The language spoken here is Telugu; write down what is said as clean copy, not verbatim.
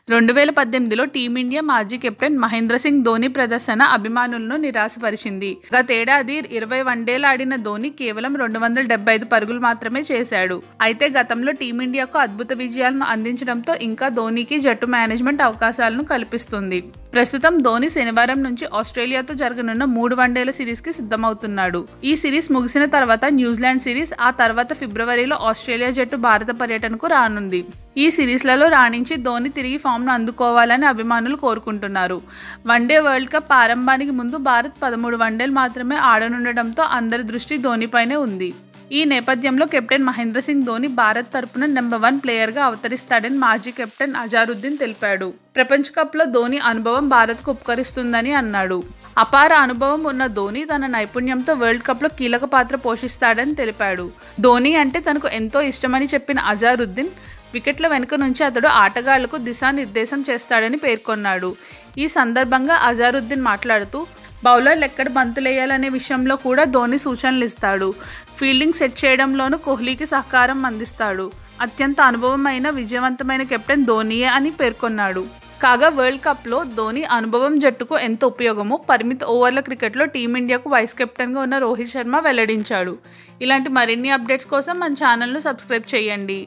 2018లో టీమిండియా మాజీ కెప్టెన్ మహేంద్ర సింగ్ ధోనీ ప్రదర్శన అభిమానులను నిరాశపరిచింది. గతేడాది 20 వన్డేలు ఆడిన ధోనీ కేవలం 275 పరుగులు మాత్రమే చేశాడు. అయితే గతంలో టీమిండియాకు అద్భుత విజయాలను అందించడంతో ఇంకా ధోనీకి జట్టు మేనేజ్మెంట్ అవకాశాలను కల్పిస్తుంది. ప్రస్తుతం ధోనీ శనివారం నుంచి ఆస్ట్రేలియాతో జరగనున్న 3 వన్డేల సిరీస్కి సిద్ధమవుతున్నాడు. ఈ సిరీస్ ముగిసిన తర్వాత న్యూజిలాండ్ సిరీస్, ఆ తర్వాత ఫిబ్రవరిలో ఆస్ట్రేలియా జట్టు భారత పర్యటనకు రానుంది. ఈ సిరీస్లలో రాణించి ధోనీ తిరిగి ఫామ్ను అందుకోవాలని అభిమానులు కోరుకుంటున్నారు. వన్డే వరల్డ్ కప్ ప్రారంభానికి ముందు భారత్ 13 వన్డేలు మాత్రమే ఆడనుండటంతో అందరి దృష్టి ధోనీపైనే ఉంది. ఈ నేపథ్యంలో కెప్టెన్ మహేంద్ర సింగ్ ధోనీ భారత్ తరపున నెంబర్ 1 ప్లేయర్గా అవతరిస్తాడని మాజీ కెప్టెన్ అజారుద్దీన్ తెలిపాడు. ప్రపంచ కప్లో ధోనీ అనుభవం భారత్కు ఉపకరిస్తుందని అన్నాడు. అపార అనుభవం ఉన్న ధోనీ తన నైపుణ్యంతో వరల్డ్ కప్లో కీలక పాత్ర పోషిస్తాడని తెలిపాడు. ధోనీ అంటే తనకు ఎంతో ఇష్టమని చెప్పిన అజారుద్దీన్ వికెట్ల వెనుక నుంచి అతడు ఆటగాళ్లకు దిశానిర్దేశం చేస్తాడని పేర్కొన్నాడు. ఈ సందర్భంగా అజారుద్దీన్ మాట్లాడుతూ, బౌలర్లు ఎక్కడ బంతులేయాలనే విషయంలో కూడా ధోనీ సూచనలు ఇస్తాడు. ఫీల్డింగ్ సెట్ చేయడంలోనూ కోహ్లీకి సహకారం అందిస్తాడు. అత్యంత అనుభవమైన, విజయవంతమైన కెప్టెన్ ధోనీయే అని పేర్కొన్నాడు. కాగా వరల్డ్ కప్లో ధోనీ అనుభవం జట్టుకు ఎంత ఉపయోగమో పరిమిత ఓవర్ల క్రికెట్లో టీమిండియాకు వైస్ కెప్టెన్గా ఉన్న రోహిత్ శర్మ వెల్లడించాడు. ఇలాంటి మరిన్ని అప్డేట్స్ కోసం మన ఛానల్ను సబ్స్క్రైబ్ చేయండి.